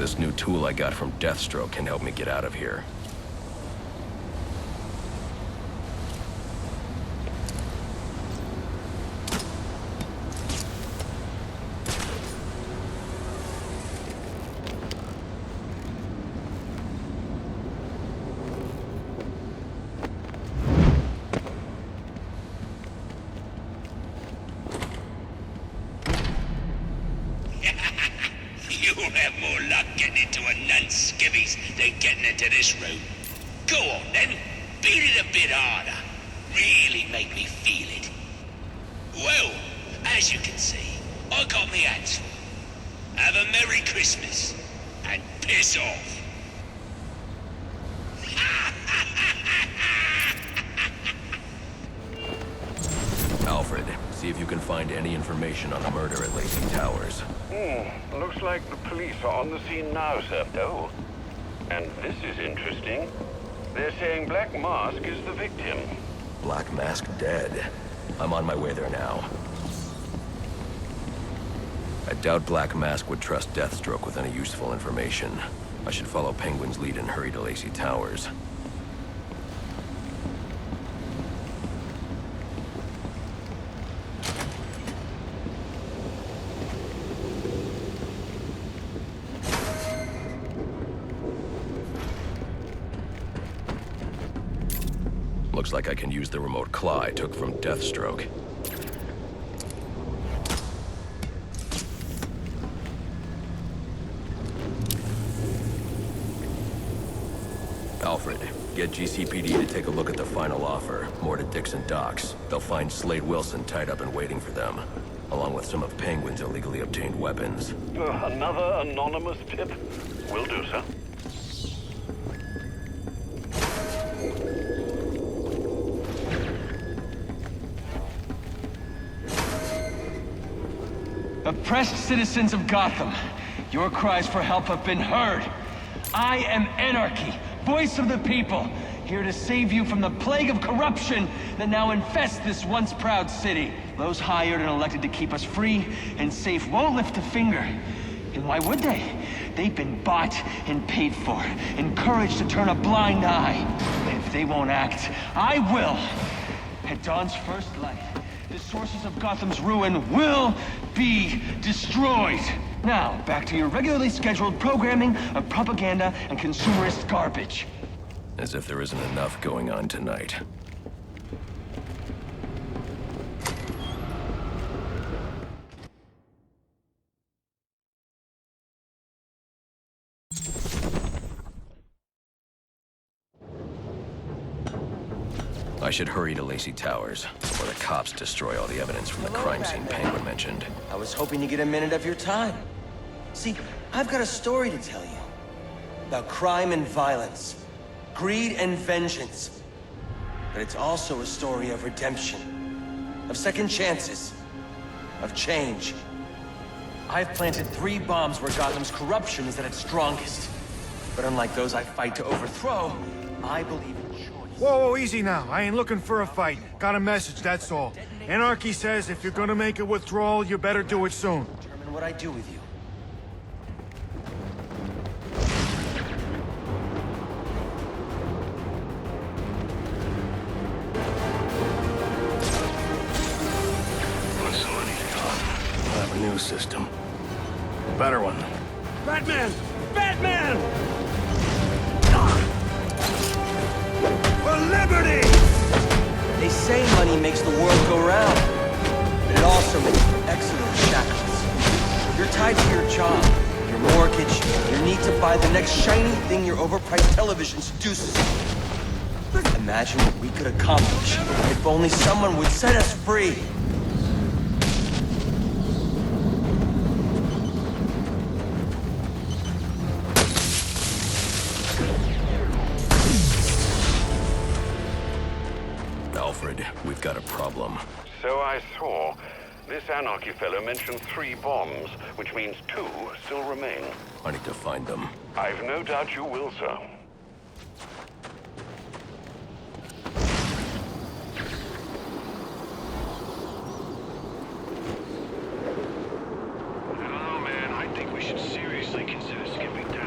This new tool I got from Deathstroke can help me get out of here. You'll have more luck getting into a nun's skivvies than getting into this room. Go on then, beat it a bit harder. Really make me feel it. Well, as you can see, I got me hands full. Have a Merry Christmas, and piss off. Alfred, see if you can find any information on the murder at Lacey Towers. Looks like the police are on the scene now, sir. Oh, and this is interesting. They're saying Black Mask is the victim. Black Mask dead. I'm on my way there now. I doubt Black Mask would trust Deathstroke with any useful information. I should follow Penguin's lead and hurry to Lacey Towers. Looks like I can use the remote claw I took from Deathstroke. Alfred, get GCPD to take a look at the final offer, more to Dixon Docks. They'll find Slade Wilson tied up and waiting for them, along with some of Penguin's illegally obtained weapons. Another anonymous tip? Will do, sir. Oppressed citizens of Gotham, your cries for help have been heard. I am Anarchy, voice of the people, here to save you from the plague of corruption that now infests this once proud city. Those hired and elected to keep us free and safe won't lift a finger. And why would they? They've been bought and paid for, encouraged to turn a blind eye. And if they won't act, I will. At dawn's first light, the sources of Gotham's ruin will be destroyed. Now, back to your regularly scheduled programming of propaganda and consumerist garbage. As if there isn't enough going on tonight. I should hurry to Lacey Towers before the cops destroy all the evidence from the crime scene Penguin mentioned. I was hoping to get a minute of your time. See, I've got a story to tell you. About crime and violence. Greed and vengeance. But it's also a story of redemption. Of second chances. Of change. I've planted 3 bombs where Gotham's corruption is at its strongest. But unlike those I fight to overthrow, I believe in choice. Whoa, easy now. I ain't looking for a fight. Got a message, that's all. Anarchy says if you're gonna make a withdrawal, you better do it soon. Determine what I do with you. I have a new system. A better one. Batman! Batman! For liberty! They say money makes the world go round, but it also makes excellent shackles. You're tied to your job, your mortgage, your need to buy the next shiny thing your overpriced television seduces you. Imagine what we could accomplish if only someone would set us free. Alfred, we've got a problem. So I saw. This Anarchy fellow mentioned 3 bombs, which means 2 still remain. I need to find them. I've no doubt you will, sir. I don't know, man. I think we should seriously consider skipping town.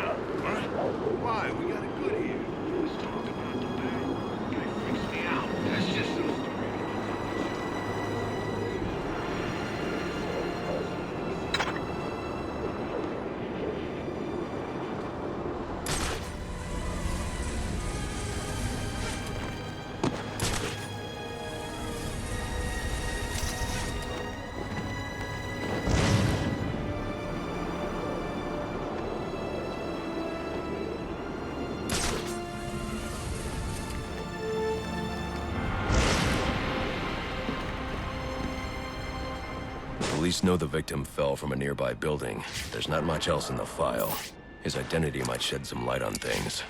Police know the victim fell from a nearby building. There's not much else in the file. His identity might shed some light on things.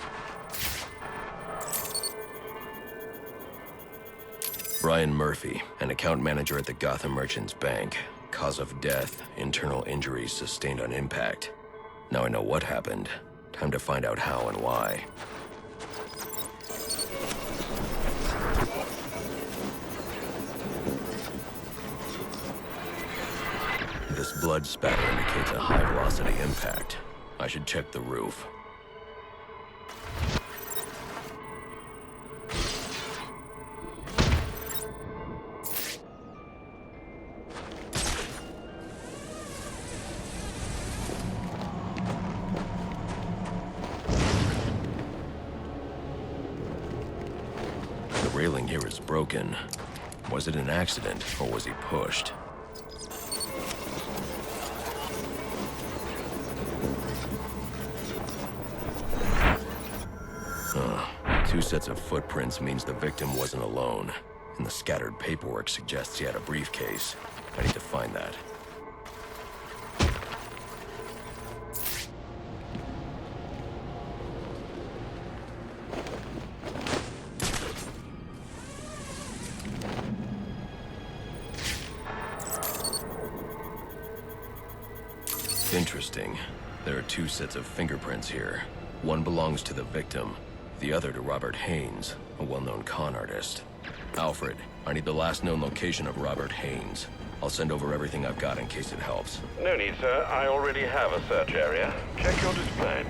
Brian Murphy, an account manager at the Gotham Merchants Bank. Cause of death, internal injuries sustained on impact. Now I know what happened. Time to find out how and why. This blood spatter indicates a high-velocity impact. I should check the roof. The railing here is broken. Was it an accident, or was he pushed? Two sets of footprints means the victim wasn't alone, and the scattered paperwork suggests he had a briefcase. I need to find that. Interesting. There are two sets of fingerprints here. One belongs to the victim, the other to Robert Haynes, a well-known con artist. Alfred, I need the last known location of Robert Haynes. I'll send over everything I've got in case it helps. No need, sir. I already have a search area. Check your display.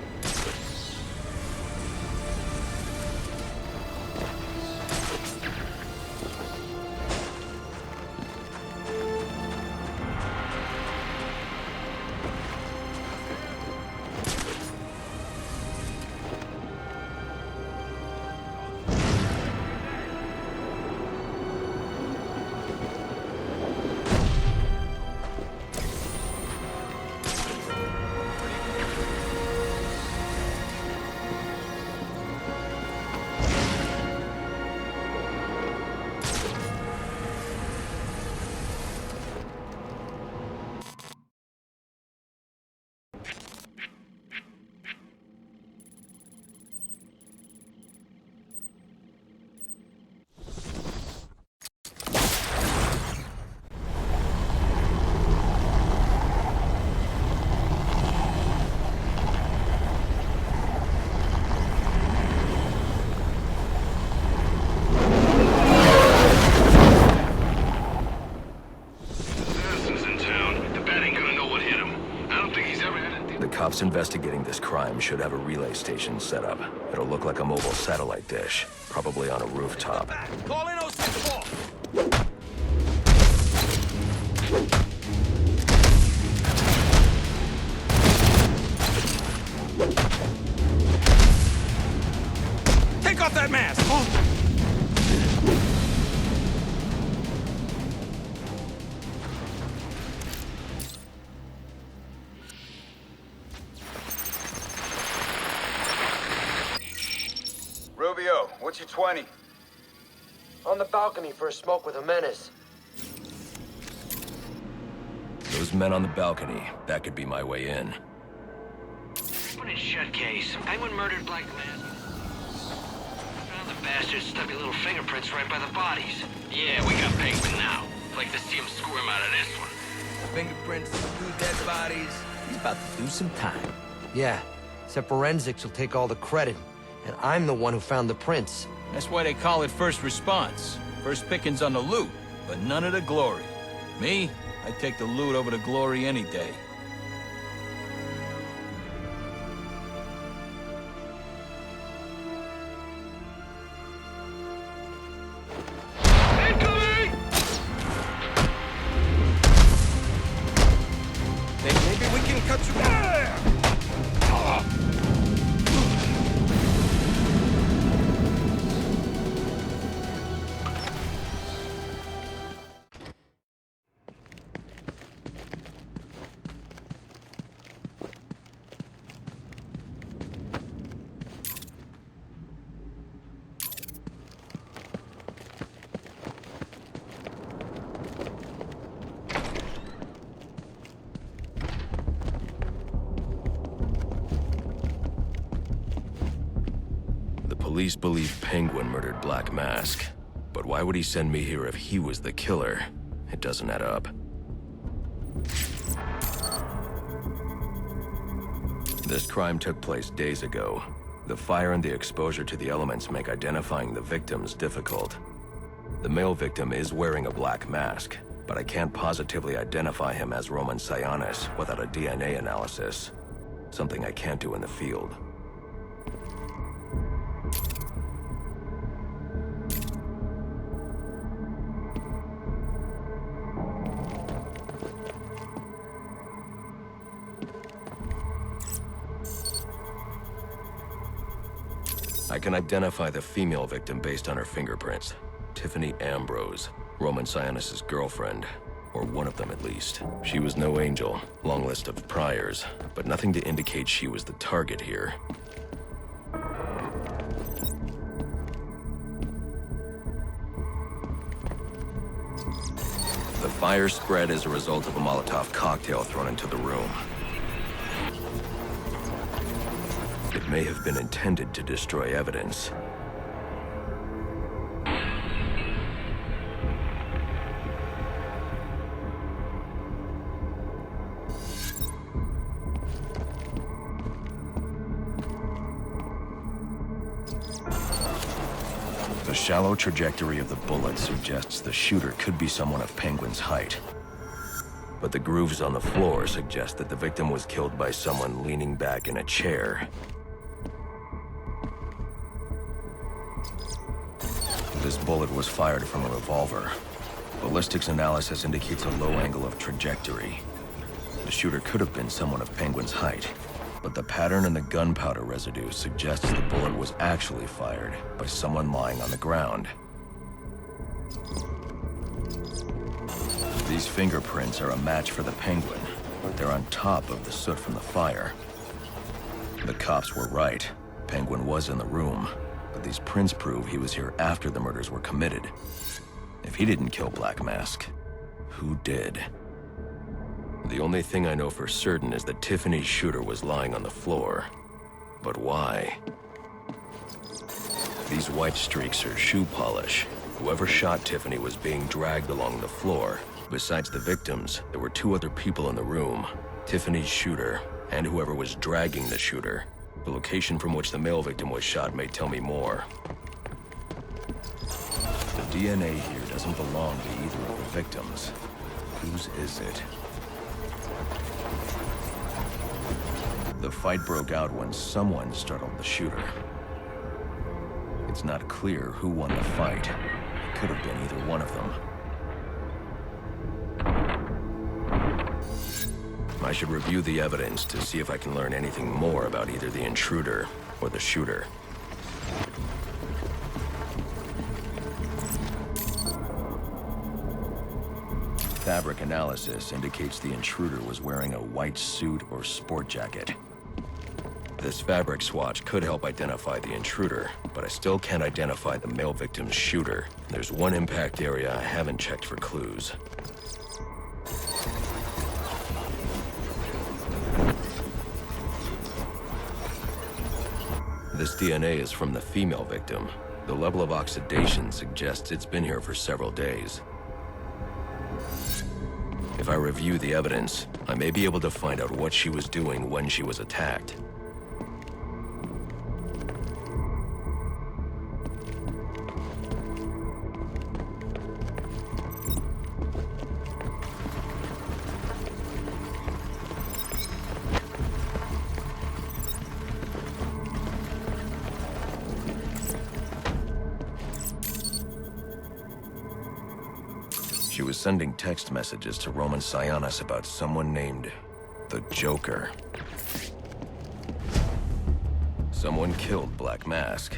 Cops investigating this crime should have a relay station set up. It'll look like a mobile satellite dish, probably on a rooftop. Call in 064! Take off that mask! Rubio, what's your 20? On the balcony for a smoke with a menace. Those men on the balcony, that could be my way in. Open and shut case. Penguin murdered Black Man. Found the bastards stuck little fingerprints right by the bodies. Yeah, we got Penguin now. Like to see him squirm out of this one. Fingerprints, 2 dead bodies. He's about to do some time. Yeah, except forensics will take all the credit. And I'm the one who found the prints. That's why they call it first response. First pickings on the loot, but none of the glory. Me, I'd take the loot over the glory any day. Incoming! Maybe we can cut you down. police believe Penguin murdered Black Mask. But why would he send me here if he was the killer? It doesn't add up. This crime took place days ago. The fire and the exposure to the elements make identifying the victims difficult. The male victim is wearing a black mask, but I can't positively identify him as Roman Sionis without a DNA analysis. Something I can't do in the field. I can identify the female victim based on her fingerprints. Tiffany Ambrose, Roman Sionis' girlfriend. Or one of them at least. She was no angel, long list of priors, but nothing to indicate she was the target here. The fire spread as a result of a Molotov cocktail thrown into the room. It may have been intended to destroy evidence. The shallow trajectory of the bullet suggests the shooter could be someone of Penguin's height. But the grooves on the floor suggest that the victim was killed by someone leaning back in a chair. This bullet was fired from a revolver. Ballistics analysis indicates a low angle of trajectory. The shooter could have been someone of Penguin's height, but the pattern in the gunpowder residue suggests the bullet was actually fired by someone lying on the ground. These fingerprints are a match for the Penguin, but they're on top of the soot from the fire. The cops were right. Penguin was in the room, but these prints prove he was here after the murders were committed. If he didn't kill Black Mask, who did? The only thing I know for certain is that Tiffany's shooter was lying on the floor. But why? These white streaks are shoe polish. Whoever shot Tiffany was being dragged along the floor. Besides the victims, there were two other people in the room. Tiffany's shooter, and whoever was dragging the shooter. The location from which the male victim was shot may tell me more. The DNA here doesn't belong to either of the victims. Whose is it? The fight broke out when someone startled the shooter. It's not clear who won the fight. It could have been either one of them. I should review the evidence to see if I can learn anything more about either the intruder or the shooter. Fabric analysis indicates the intruder was wearing a white suit or sport jacket. This fabric swatch could help identify the intruder, but I still can't identify the male victim's shooter. There's one impact area I haven't checked for clues. This DNA is from the female victim. The level of oxidation suggests it's been here for several days. If I review the evidence, I may be able to find out what she was doing when she was attacked. She was sending text messages to Roman Sionis about someone named the Joker. Someone killed Black Mask,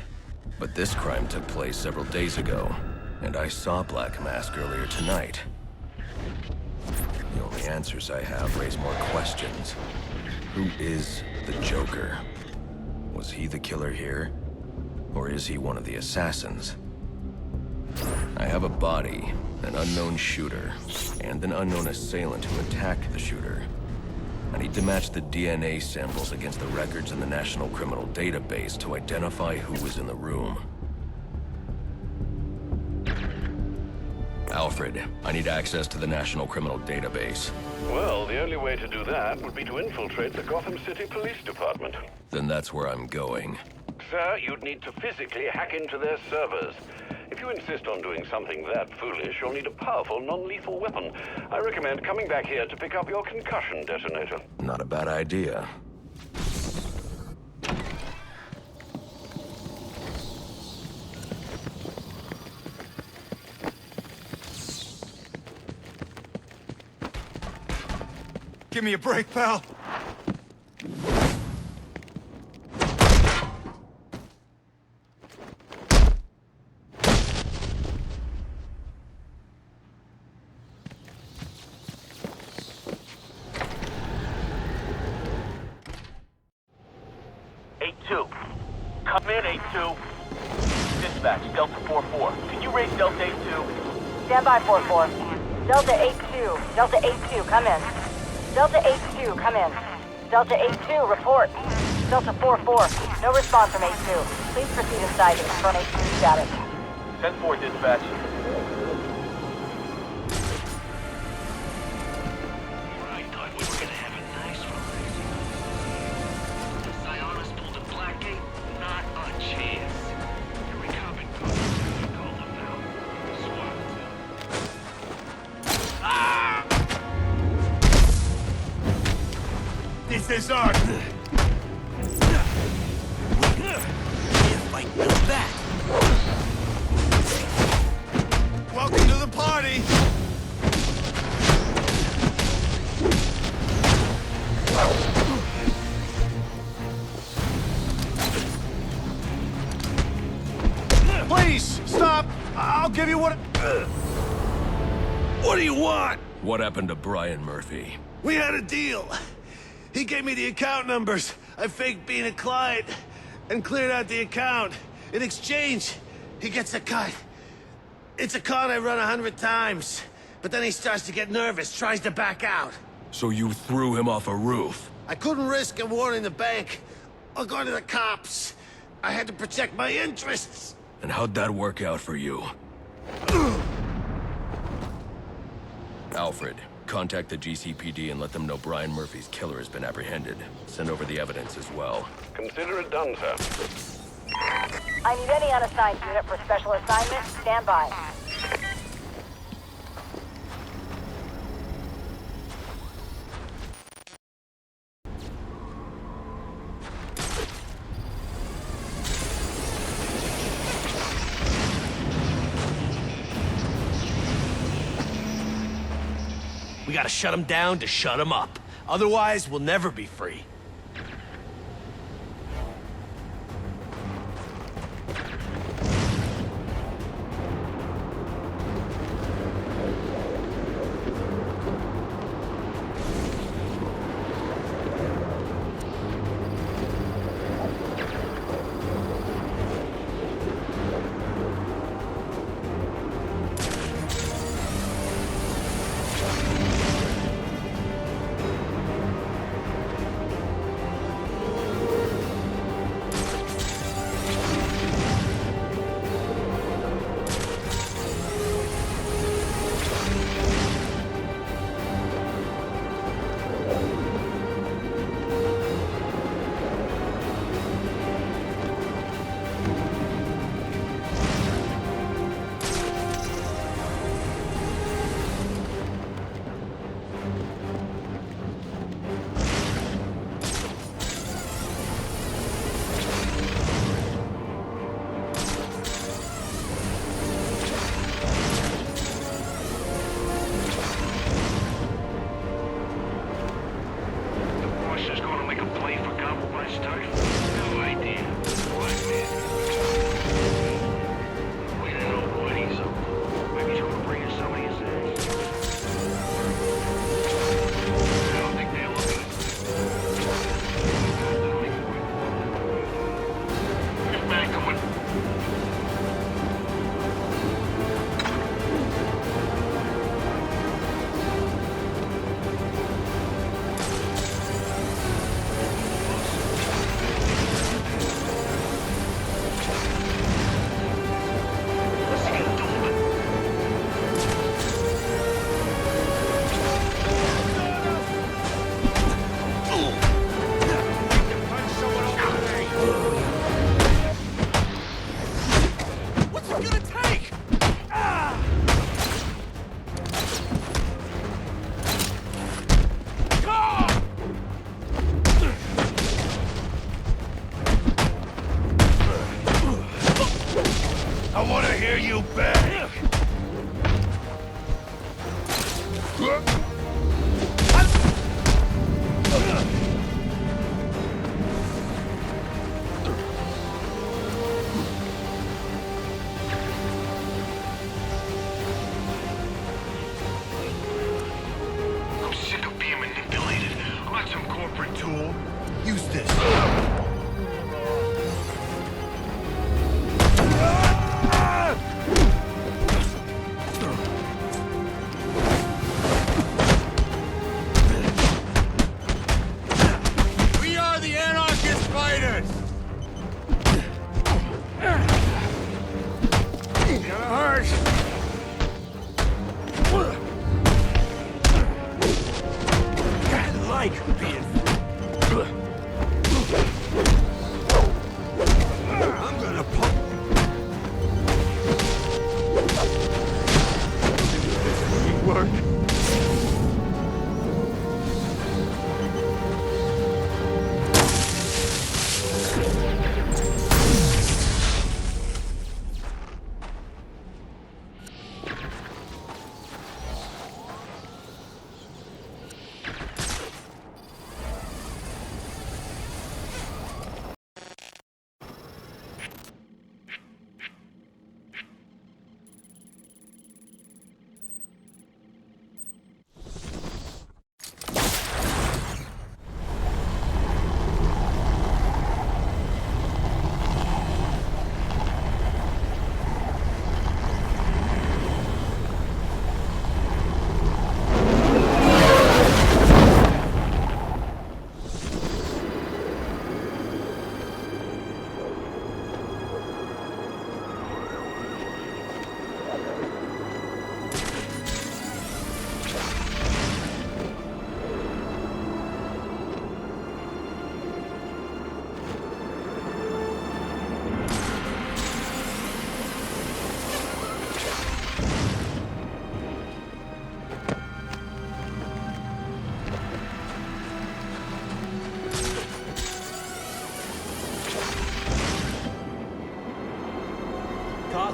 but this crime took place several days ago, and I saw Black Mask earlier tonight. The only answers I have raise more questions. Who is the Joker? Was he the killer here? Or is he one of the assassins? I have a body, an unknown shooter, and an unknown assailant who attacked the shooter. I need to match the DNA samples against the records in the National Criminal Database to identify who was in the room. Alfred, I need access to the National Criminal Database. Well, the only way to do that would be to infiltrate the Gotham City Police Department. Then that's where I'm going. Sir, you'd need to physically hack into their servers. If you insist on doing something that foolish, you'll need a powerful, non-lethal weapon. I recommend coming back here to pick up your concussion detonator. Not a bad idea. Give me a break, pal. Come in, 8-2. Dispatch, Delta 4-4. Can you raise Delta 8-2? Stand by, 4-4. Delta 8-2. Delta 8-2, come in. Delta 8-2, come in. Delta 8-2, report. Delta 4-4, no response from 8-2. Please proceed inside to confirm 8-2 status. 10-4, dispatch. I thought we were gonna have a nice relaxing. The Zionis pulled a Blackgate? Not a chance. Here we come and go. Call them now. SWAT. Ah! This is art. Fight no back. Welcome to the party. Please, stop. I'll give you what... What do you want? What happened to Brian Murphy? We had a deal. He gave me the account numbers. I faked being a client and cleared out the account. In exchange, he gets a cut. It's a con I run 100 times. But then he starts to get nervous, tries to back out. So you threw him off a roof? I couldn't risk him warning the bank or going to the cops. I had to protect my interests. And how'd that work out for you? Alfred, contact the GCPD and let them know Brian Murphy's killer has been apprehended. Send over the evidence as well. Consider it done, sir. I need any unassigned unit for special assignment. Stand by. We gotta shut him down to shut him up. Otherwise, we'll never be free.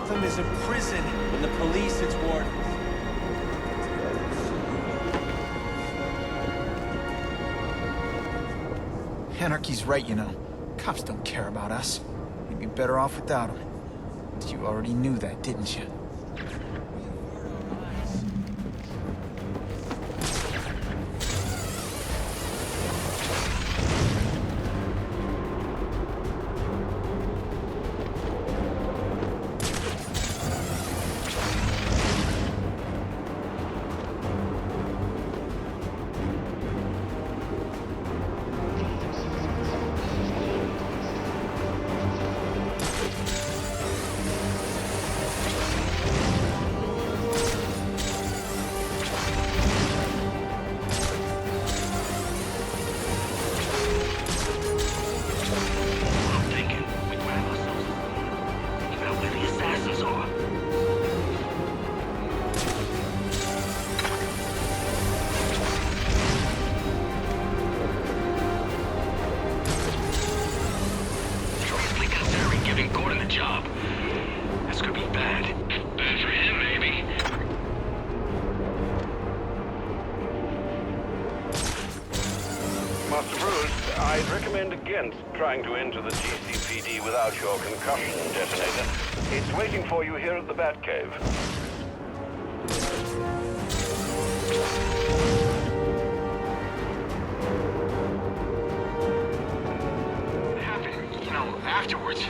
Gotham is a prison and the police its wardens. Anarchy's right, you know. Cops don't care about us. We'd be better off without them. But you already knew that, didn't you? I'd recommend against trying to enter the GCPD without your concussion detonator. It's waiting for you here at the Batcave. What happened, you know, afterwards,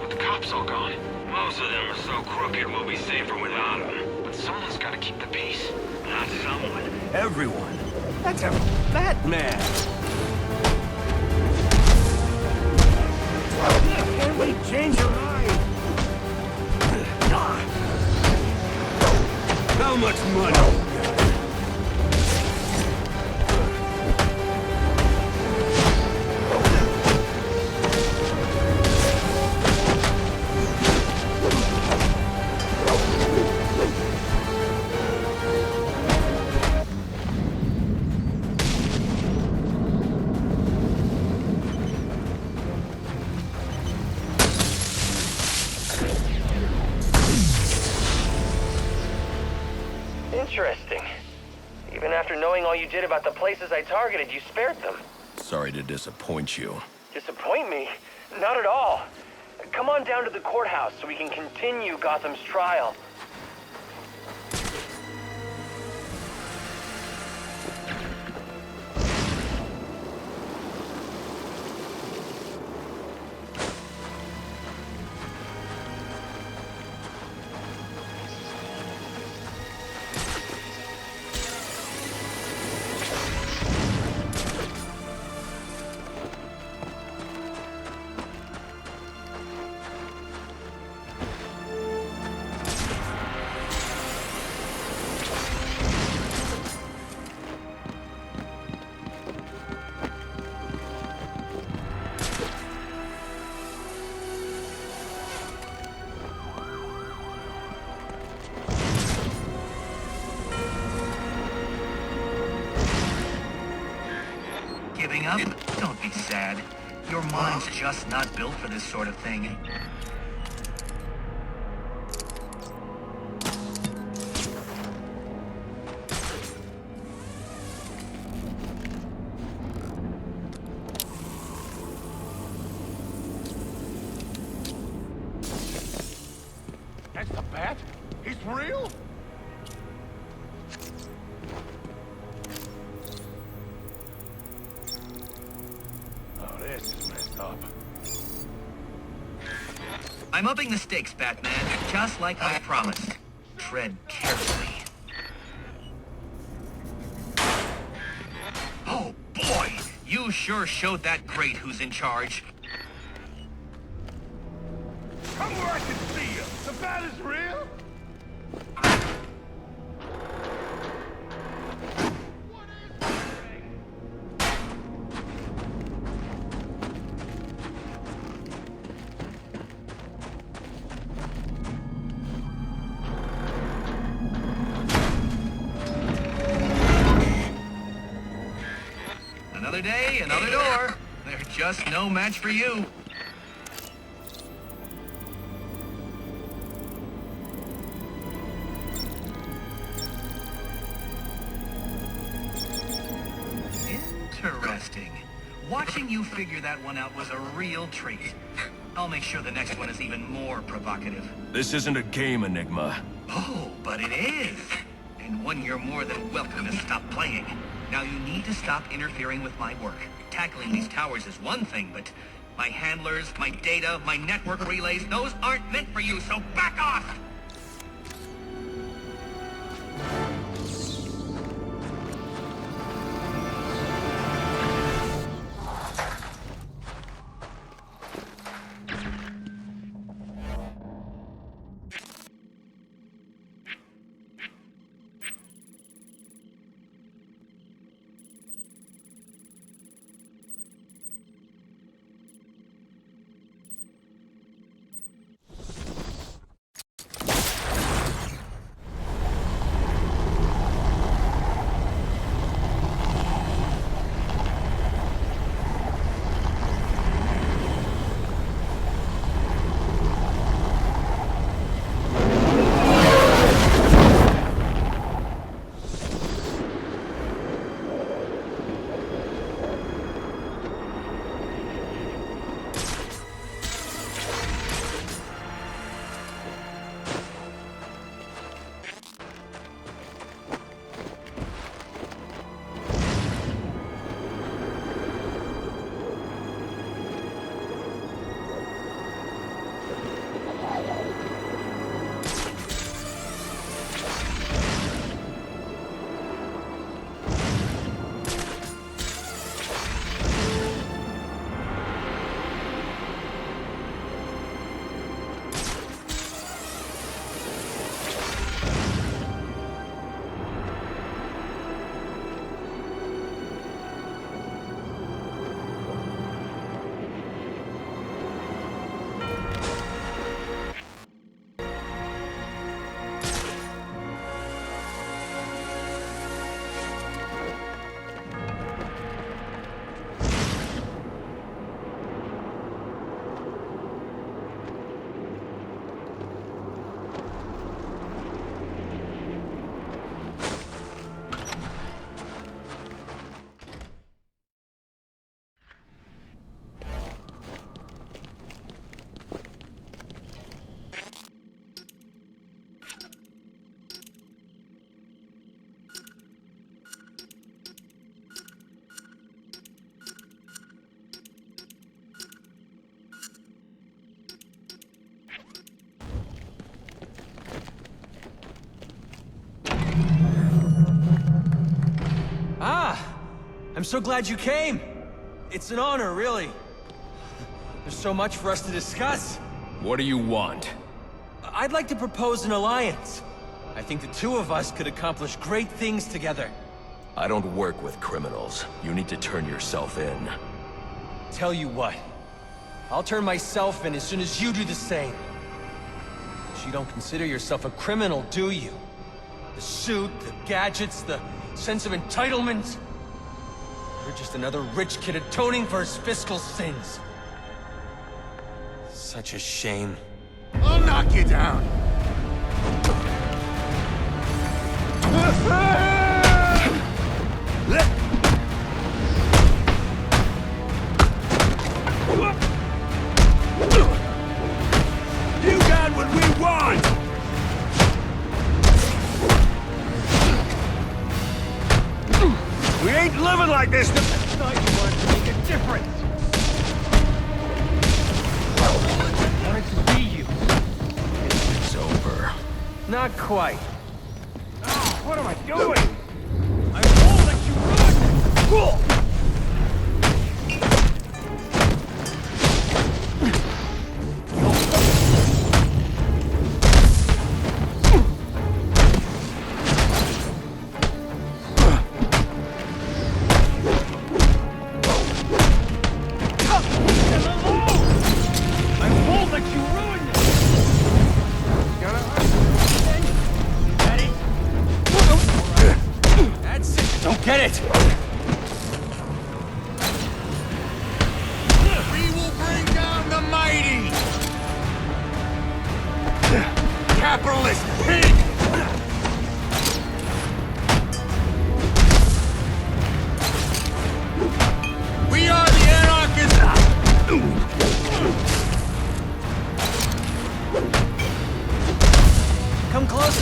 with the cops all gone? Most of them are so crooked we'll be safer without them. But someone's gotta keep the peace. Not someone. Everyone. That's a Batman. Can we change your mind? How much money? Interesting. Even after knowing all you did about the places I targeted, you spared them. Sorry to disappoint you. Disappoint me? Not at all. Come on down to the courthouse so we can continue Gotham's trial. Giving up? Don't be sad. Your mind's just not built for this sort of thing. That's the Bat? He's real? Oh, this is messed up. I'm upping the stakes, Batman, just like I promised. Tread carefully. Oh, boy! You sure showed that great who's in charge. Come where I can see you! The Bat is real? Another day, another door. They're just no match for you. you figure that one out was a real treat. I'll make sure the next one is even more provocative. This isn't a game, Enigma. Oh, but it is. And one you're more than welcome to stop playing. Now you need to stop interfering with my work. Tackling these towers is one thing, but my handlers, my data, my network relays, those aren't meant for you, so back off! I'm so glad you came. It's an honor, really. There's so much for us to discuss. What do you want? I'd like to propose an alliance. I think the two of us could accomplish great things together. I don't work with criminals. You need to turn yourself in. Tell you what. I'll turn myself in as soon as you do the same. You don't consider yourself a criminal, do you? The suit, the gadgets, the sense of entitlement. You're just another rich kid atoning for his fiscal sins. Such a shame. I'll knock you down! You got what we want! We ain't living like this! I thought you wanted to make a difference! I wanted to be you. It's over. Not quite. Oh, what am I doing? I won't let you run! Get it! We will bring down the mighty! Capitalist pig! We are the anarchists!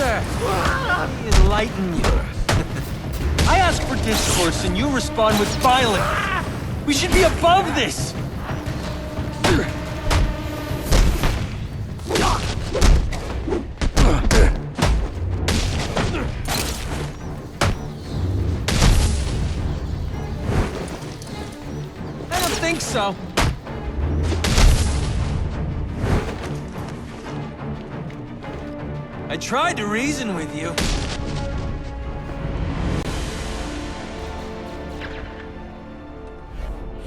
sir. Let me enlighten you. I ask for discourse and you respond with violence. We should be above this. I don't think so. I tried to reason with you.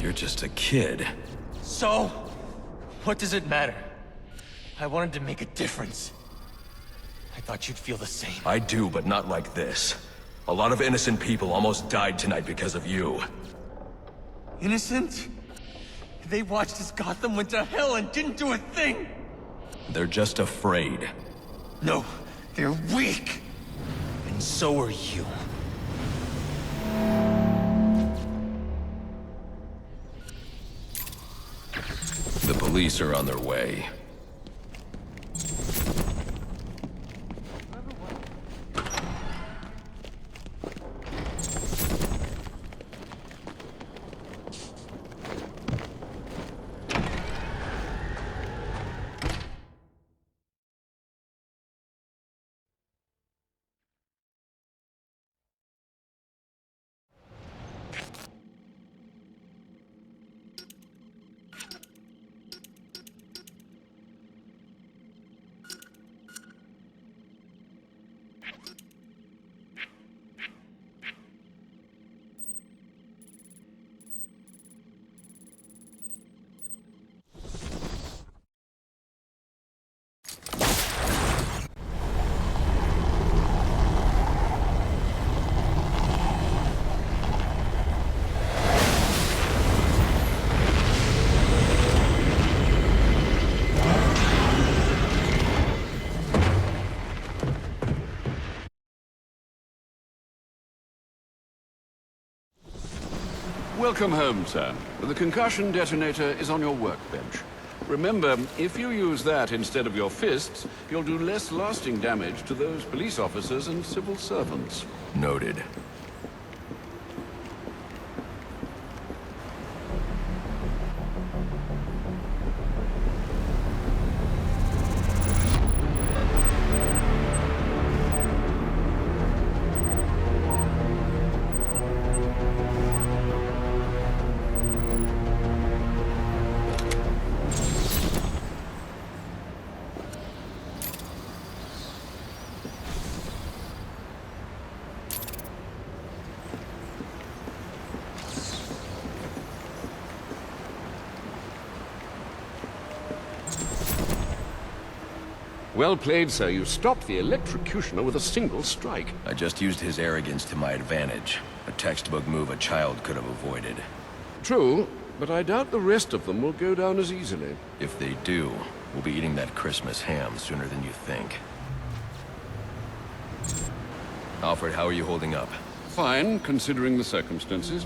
You're just a kid. So? What does it matter? I wanted to make a difference. I thought you'd feel the same. I do, but not like this. A lot of innocent people almost died tonight because of you. Innocent? They watched as Gotham went to hell and didn't do a thing! They're just afraid. No, they're weak! And so are you. The police are on their way. Welcome home, sir. The concussion detonator is on your workbench. Remember, if you use that instead of your fists, you'll do less lasting damage to those police officers and civil servants. Noted. Well played, sir. You stopped the electrocutioner with a single strike. I just used his arrogance to my advantage. A textbook move a child could have avoided. True, but I doubt the rest of them will go down as easily. If they do, we'll be eating that Christmas ham sooner than you think. Alfred, how are you holding up? Fine, considering the circumstances.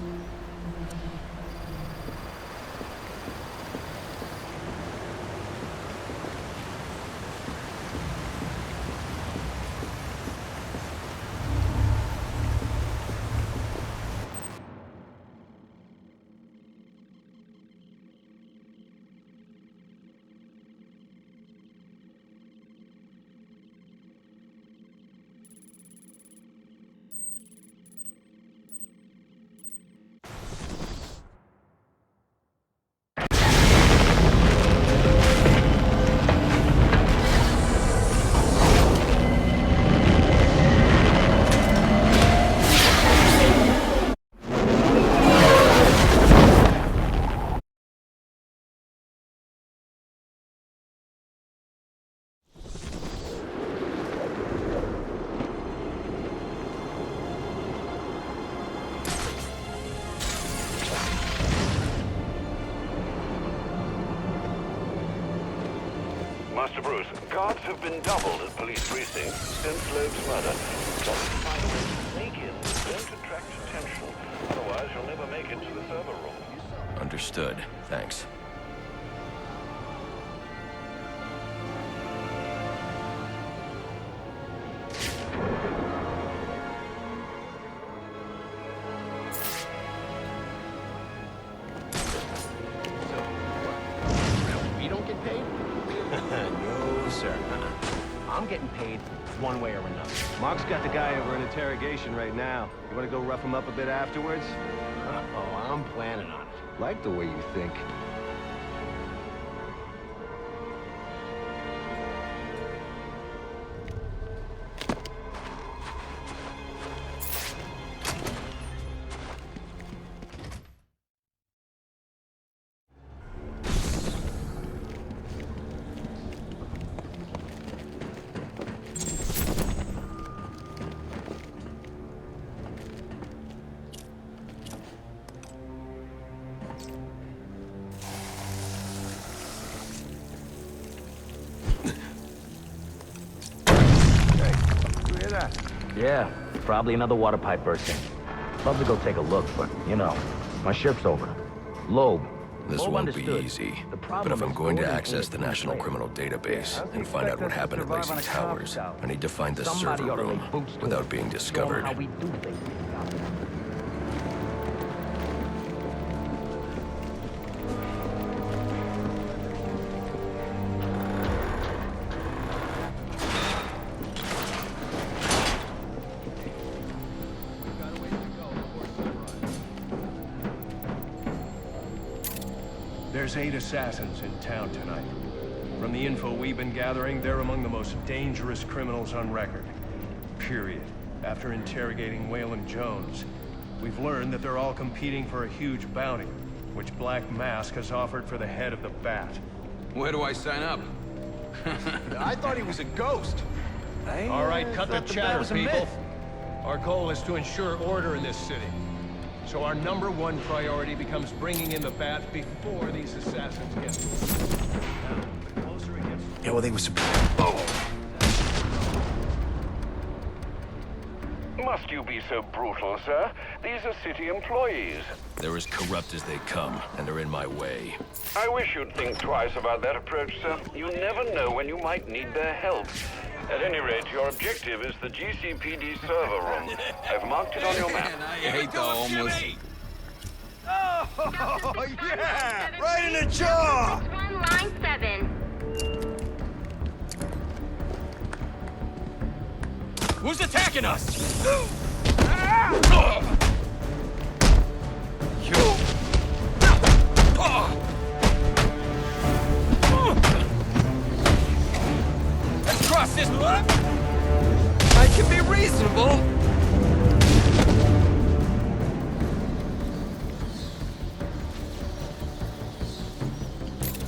Master Bruce, guards have been doubled at police precincts since Loeb's murder. Just find a way to sneak in, don't attract attention. Otherwise, you'll never make it to the server room. Understood. Thanks. I'm getting paid one way or another. Mark's got the guy over in interrogation right now. You want to go rough him up a bit afterwards? Uh-oh, I'm planning on it. Like the way you think. Yeah, probably another water pipe bursting. Love to go take a look, but, you know, my shift's over. Loeb. This won't be easy, but if I'm going to access the National Criminal Database and find out what happened at Lazy Towers, I need to find the server room without being discovered. There's 8 assassins in town tonight. From the info we've been gathering, they're among the most dangerous criminals on record. Period. After interrogating Waylon Jones, we've learned that they're all competing for a huge bounty, which Black Mask has offered for the head of the Bat. Where do I sign up? I thought he was a ghost. All right, cut the chatter, people. Our goal is to ensure order in this city. So our #1 priority becomes bringing in the Bat before these assassins get to us. Now, the closer it gets... Yeah, well, they were Must you be so brutal, sir? These are city employees. They're as corrupt as they come, and they're in my way. I wish you'd think twice about that approach, sir. You never know when you might need their help. At any rate, your objective is the GCPD server room. I've marked it on your map. I hate the homeless. Oh, yeah! Right in the jaw! Line 7. Who's attacking us? Let's cross this. I can be reasonable.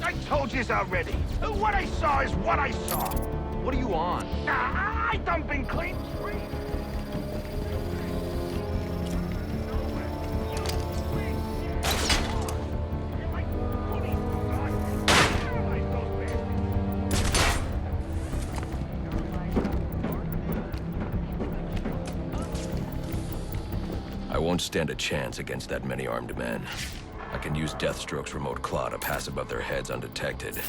I told yous already. What I saw is what I saw. What are you on? I done been clean free. I won't stand a chance against that many armed men. I can use Deathstroke's remote claw to pass above their heads undetected.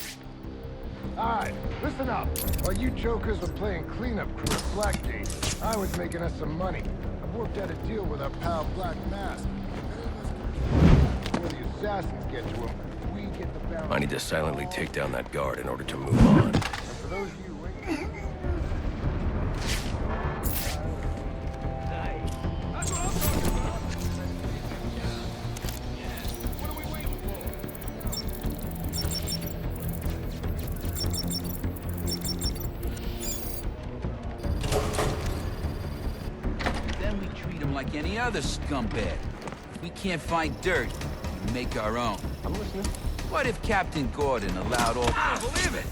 Alright, listen up. While you jokers were playing cleanup crew at Blackgate, I was making us some money. I've worked out a deal with our pal Black Mask. Before the assassins get to him, we get the balance. I need to silently take down that guard in order to move on. And for those of you waiting... Like any other scumbag. If we can't find dirt, we make our own. I'm listening. What if Captain Gordon allowed all... I believe it!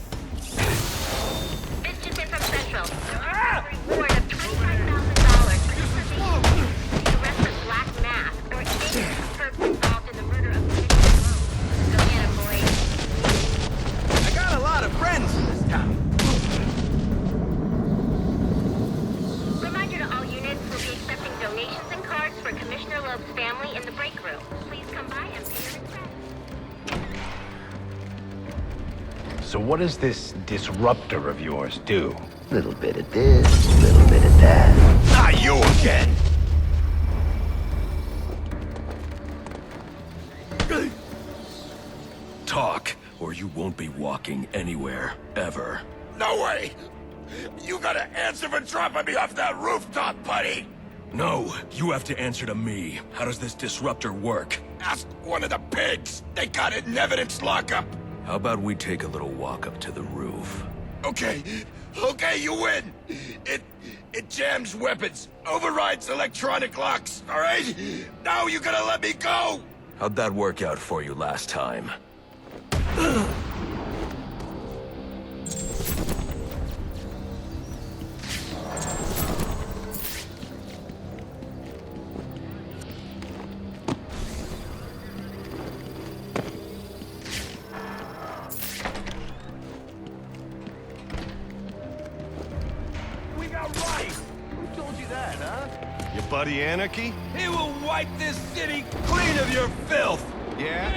This just in from Central. Reward of $25,000 for the arrest of Black Mask or any folks involved in the murder of Go get him, boys. I got a lot of friends in this town. Reminder to all units, we'll be accepting donations and cards for Commissioner Loeb's family in the break room. Please come by and pay your respects. So what does this disruptor of yours do? Little bit of this, little bit of that. Not you again! Talk, or you won't be walking anywhere, ever. No way! You gotta answer for dropping me off that rooftop, buddy! No, you have to answer to me. How does this disruptor work? Ask one of the pigs! They got it in evidence lockup! How about we take a little walk up to the roof? Okay, you win! It jams weapons, overrides electronic locks, alright? Now you gotta let me go! How'd that work out for you last time? Buddy Anarchy? He will wipe this city clean of your filth! Yeah?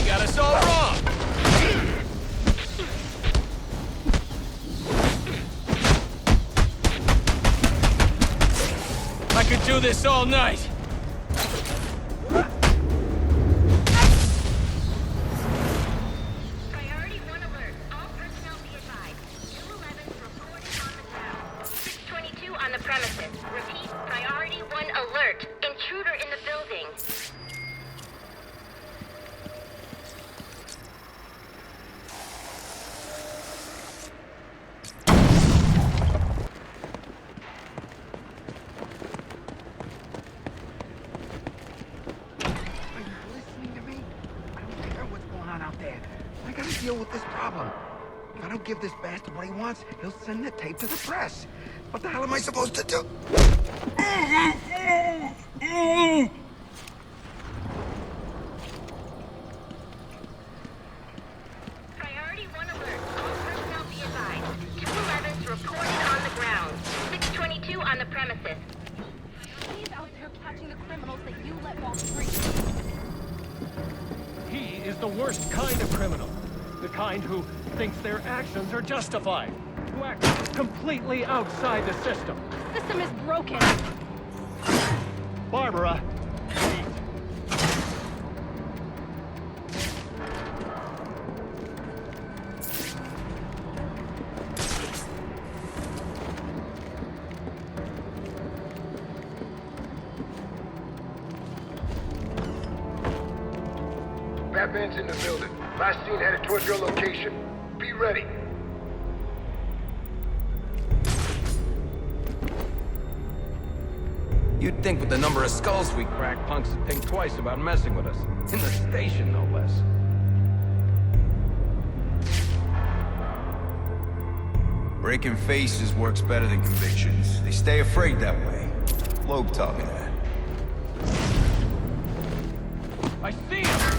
Got us all wrong! I could do this all night. Priority 1 alert. All personnel be advised. 211 reported on the ground. 622 on the premises. Repeat, priority 1 alert. Intruder in the building. Deal with this problem. If I don't give this bastard what he wants, he'll send the tape to the press. What the hell am I supposed to do? Priority 1 alert. All personnel be advised. 211's reported on the ground. 622 on the premises. He's out there catching the criminals that you let walk free. He is the worst kind of criminal. The kind who thinks their actions are justified. Who acts completely outside the system. The system is broken. Barbara, Batman's in the building. Last seen headed towards your location. Be ready. You'd think with the number of skulls we crack, punks would think twice about messing with us. In the station, no less. Breaking faces works better than convictions. They stay afraid that way. Loeb taught me that. I see him!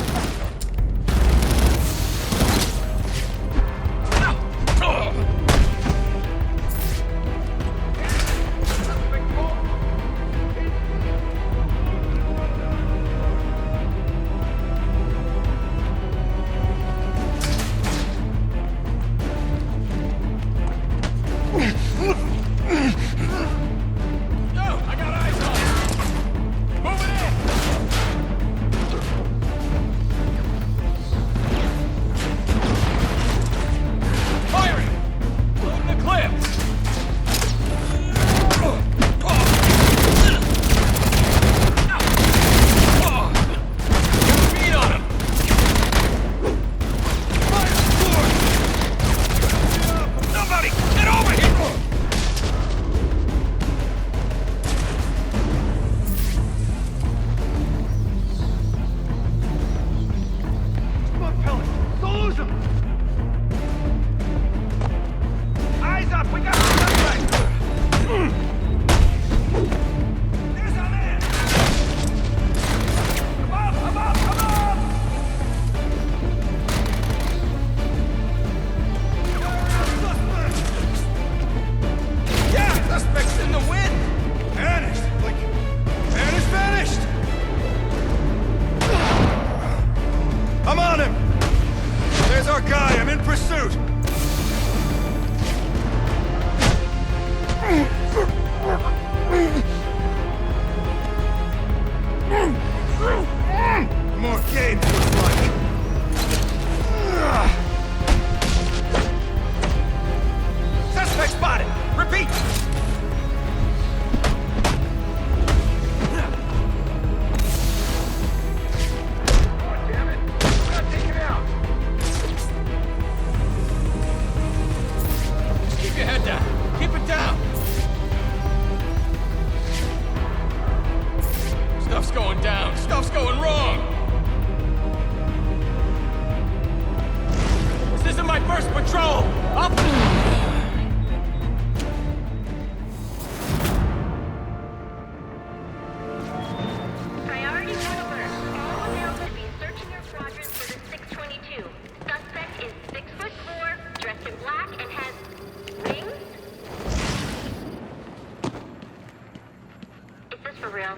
for real.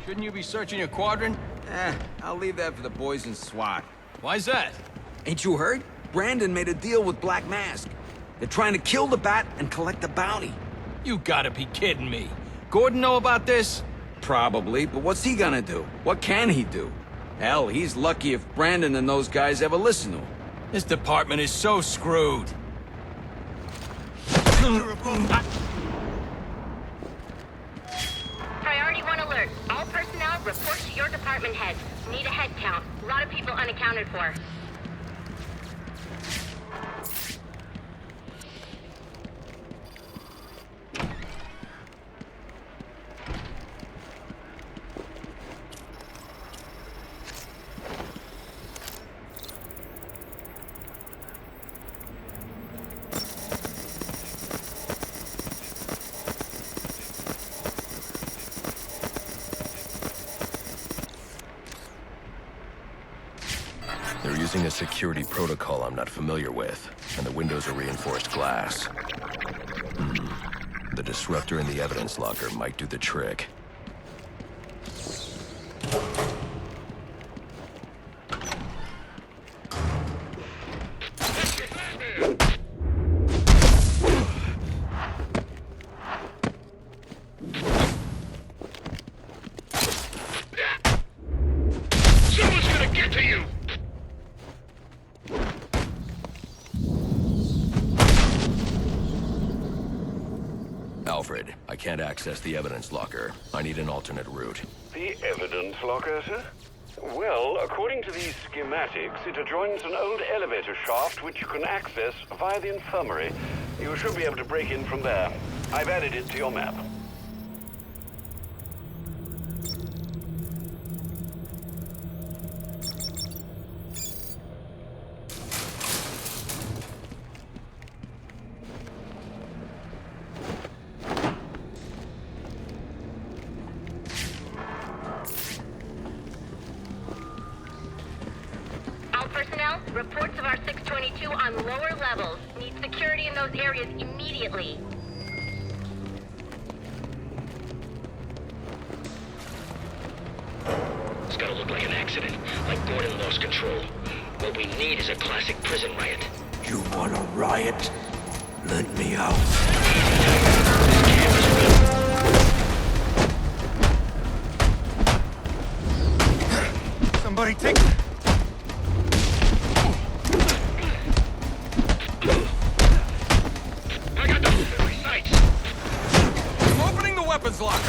Shouldn't you be searching your quadrant? I'll leave that for the boys in SWAT. Why's that? Ain't you heard? Brandon made a deal with Black Mask. They're trying to kill the Bat and collect the bounty. You gotta be kidding me. Gordon know about this? Probably, but what's he gonna do? What can he do? Hell, he's lucky if Brandon and those guys ever listen to him. This department is so screwed. Priority 1 alert. All personnel report to your department heads. Need a head count. A lot of people unaccounted for. They're using a security protocol I'm not familiar with, and the windows are reinforced glass. The disruptor in the evidence locker might do the trick. Someone's gonna get to you! Alfred, I can't access the evidence locker. I need an alternate route. The evidence locker, sir? Well, according to these schematics, it adjoins an old elevator shaft which you can access via the infirmary. You should be able to break in from there. I've added it to your map. All personnel, reports of our 622 on lower levels. Need security in those areas immediately. It's gotta look like an accident, like Gordon lost control. What we need is a classic prison riot. You want a riot? Let me out. Somebody take... I got those very sights. I'm opening the weapons locker.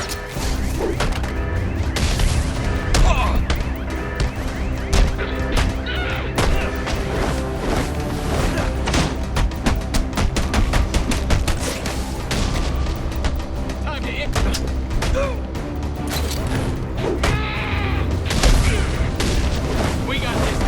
We got this.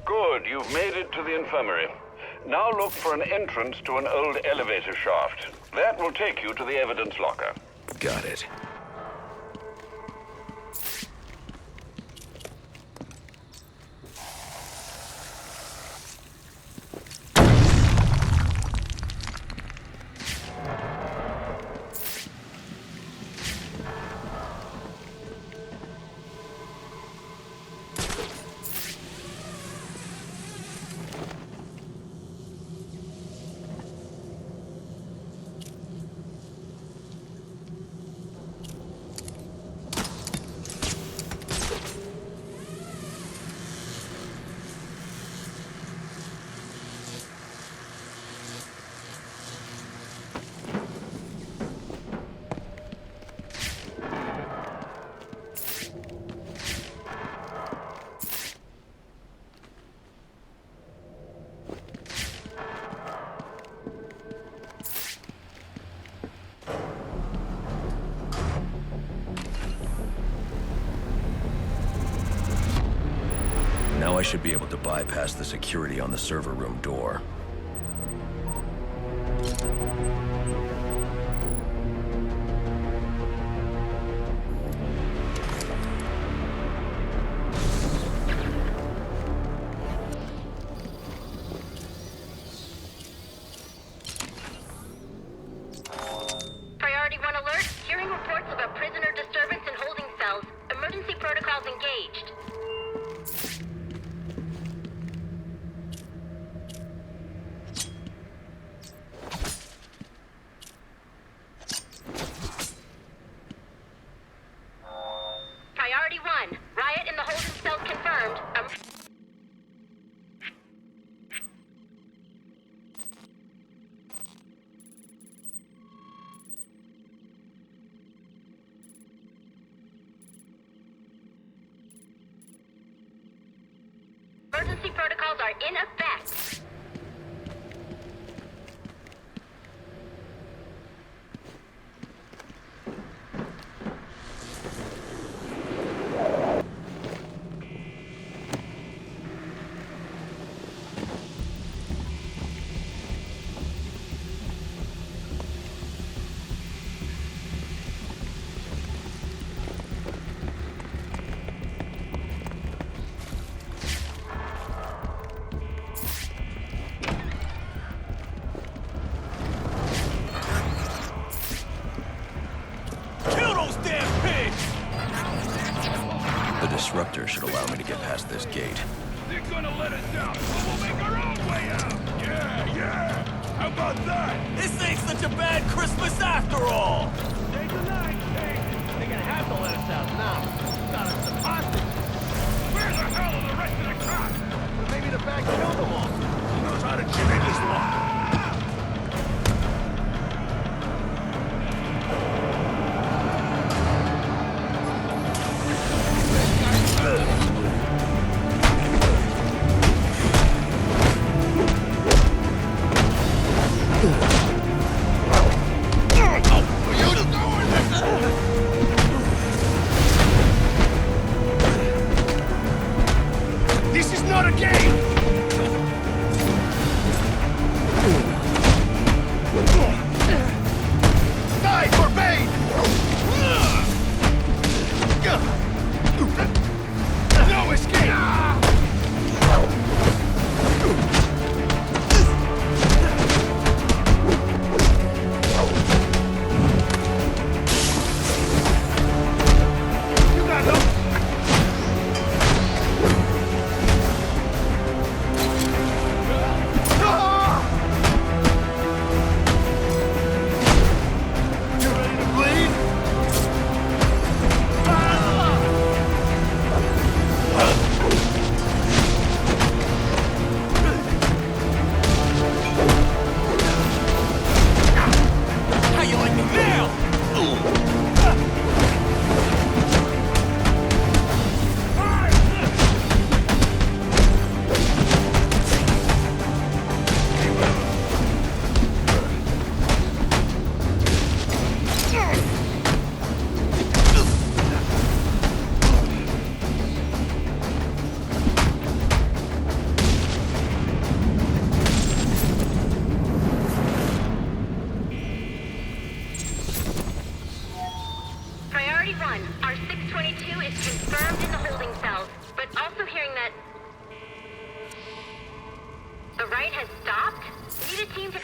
Good, you've made it to the infirmary. Now look for an entrance to an old elevator shaft. That will take you to the evidence locker. Got it. Now I should be able to bypass the security on the server room door. Priority 1 alert. Hearing reports of a prisoner disturbance in holding cells. Emergency protocols engaged. Priority 1. Riot in the holding cells confirmed. Emergency protocols are in effect. The disruptor should allow me to get past this gate. They're gonna let us down, but we'll make our own way out! Yeah! How about that? This ain't such a bad Christmas after all! Stay tonight, hey! They're gonna have to let us out now. Got us some hostage. Where the hell are the rest of the cops? But maybe the bag killed them all. Who knows how to jimmy this one? This is not a game! Die for Bane! No escape! You got no... You ready to bleed? How you like me now? Priority 1. Our 622 is confirmed in the holding cells, but also hearing that the riot has stopped. We need a team to...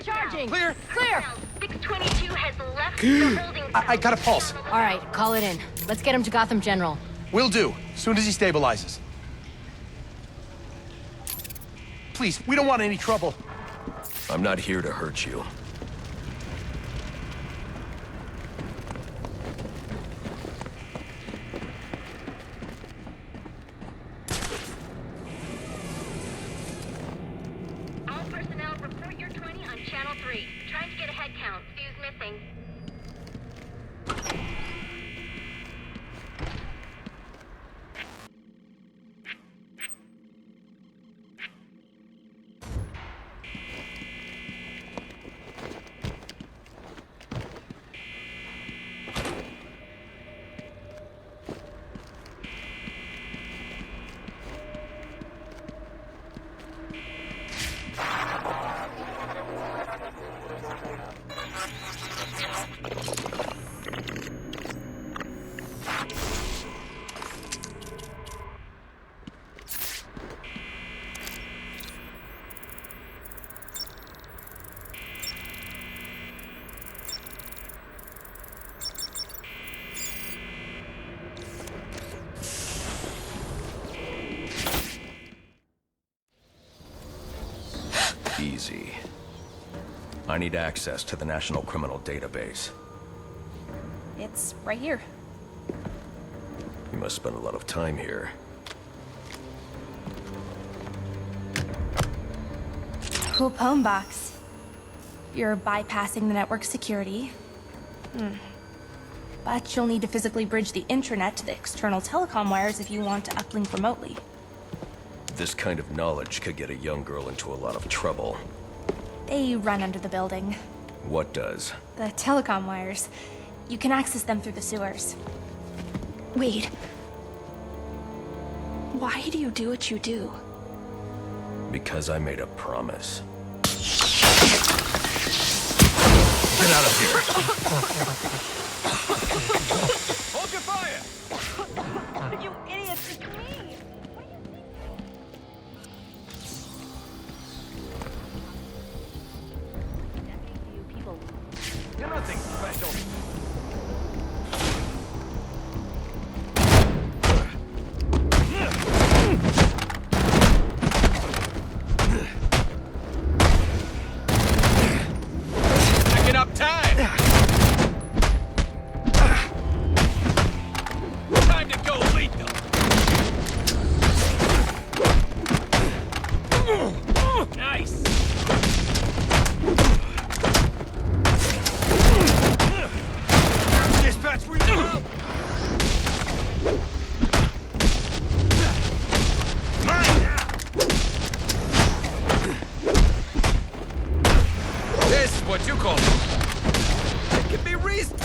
Charging! Clear! Clear! 622 has left the holding cells. I got a pulse. All right, call it in. Let's get him to Gotham General. Will do. Soon as he stabilizes. Please, we don't want any trouble. I'm not here to hurt you. easy. I need access to the National Criminal Database. It's right here. You must spend a lot of time here. Cool poem box. You're bypassing the network security. But you'll need to physically bridge the intranet to the external telecom wires if you want to uplink remotely. This kind of knowledge could get a young girl into a lot of trouble. They run under the building. What does? The telecom wires. You can access them through the sewers. Wait. Why do you do what you do? Because I made a promise. Get out of here! Hold your fire! You idiots, it's me! You're nothing special. Picking up time! Time to go lethal! Nice! Dispatch, we go! This is what you call it. It can be reasonable.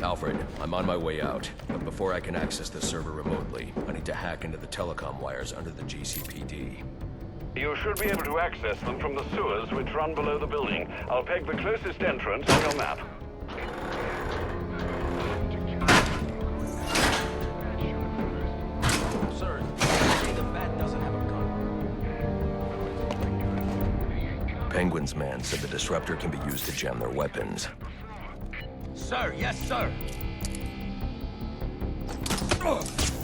Alfred, I'm on my way out, but before I can access the server remotely, I need to hack into the telecom wires under the GCPD. You should be able to access them from the sewers which run below the building. I'll peg the closest entrance on your map. Sir, the bat doesn't have a gun. Penguin's man said the disruptor can be used to jam their weapons. Sir, yes, sir.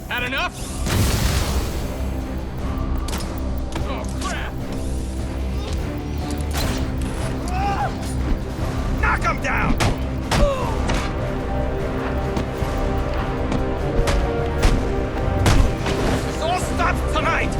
Had enough? Oh, crap! Knock him down! This all stops tonight!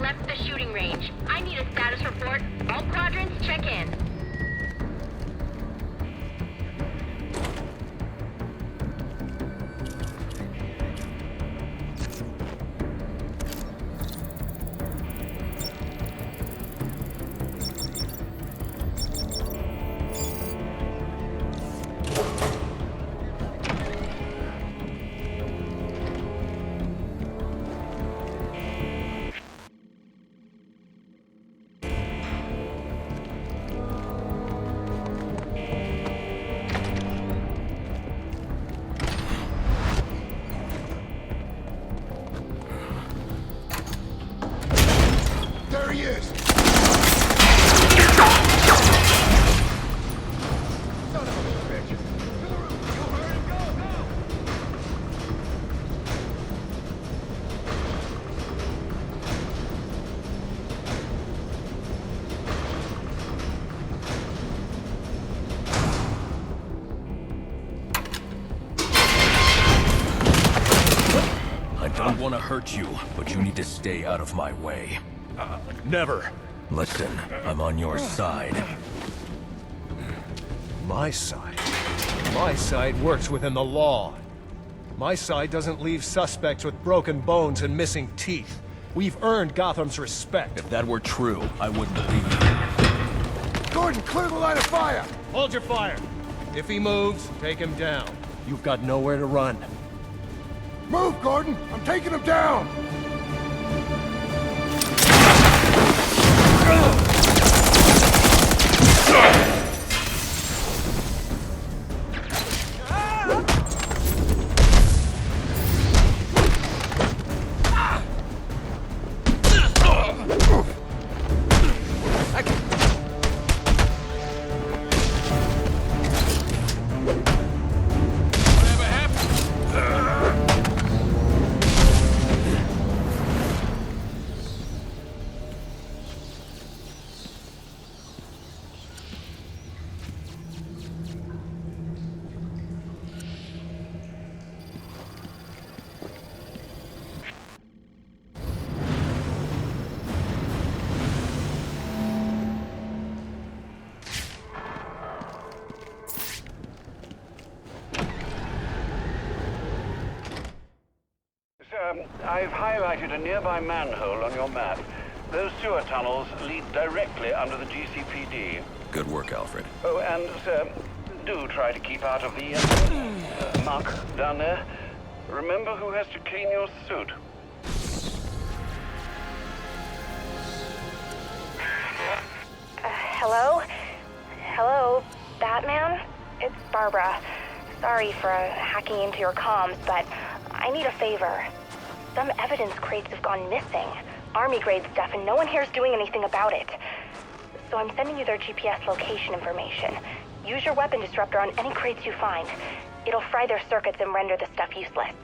left the shooting range. I need a status report. All quadrants, check in. want to hurt you, but you need to stay out of my way. Never. Listen, I'm on your side. My side? My side works within the law. My side doesn't leave suspects with broken bones and missing teeth. We've earned Gotham's respect. If that were true, I wouldn't believe you. Gordon, clear the line of fire! Hold your fire. If he moves, take him down. You've got nowhere to run. Move, Gordon! I'm taking him down! I've highlighted a nearby manhole on your map. Those sewer tunnels lead directly under the GCPD. Good work, Alfred. Oh, and, sir, do try to keep out of the muck down there. Remember who has to clean your suit. Hello? Hello, Batman? It's Barbara. Sorry for hacking into your comms, but I need a favor. Some evidence crates have gone missing. Army-grade stuff, and no one here's doing anything about it. So I'm sending you their GPS location information. Use your weapon disruptor on any crates you find. It'll fry their circuits and render the stuff useless.